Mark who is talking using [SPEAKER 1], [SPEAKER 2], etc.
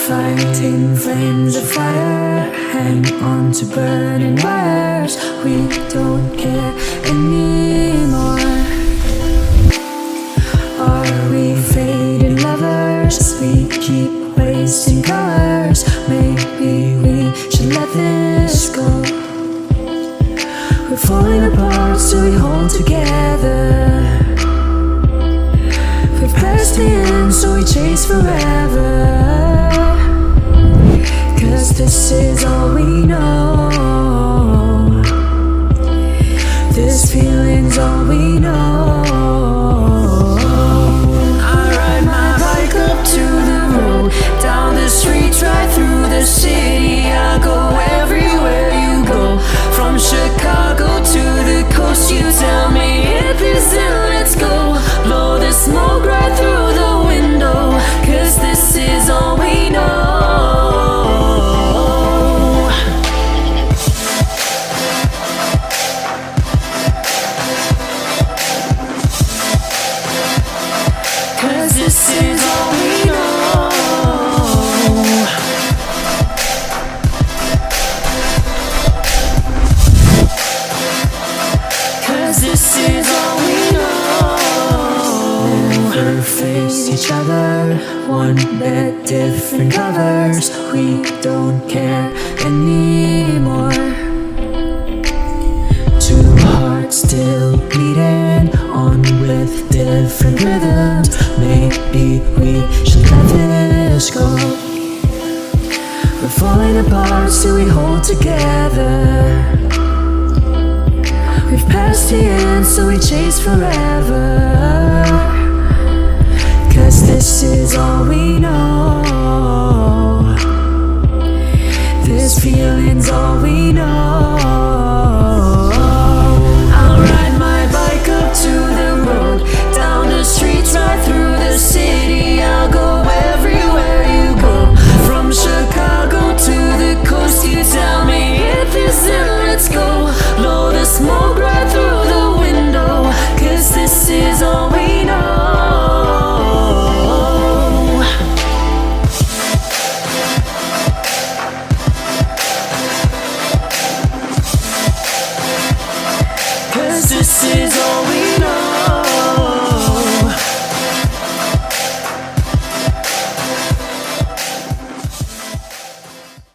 [SPEAKER 1] Fighting flames of fire, hang on to burning wires. We don't care anymore. Are we fading lovers? We keep wasting colors. Maybe we should let this go. We're falling apart, so we hold together. We've passed the end, so we chase forever. 'Cause this is all we know. This feeling's all we know. I ride my bike up to the road, down the streets, right through the city. I go everywhere you go, from Chicago to the coast. You tell me if it's in, let's go. Blow the smoke right through the window, 'cause this is all we know. This is all we know. 'Cause this is all we know. Never face each other, one bed, different covers. We don't care anymore. Two hearts still beating on with different rhythms. Maybe we should let this go. We're falling apart, so we hold together. We've passed the end, so we chase forever.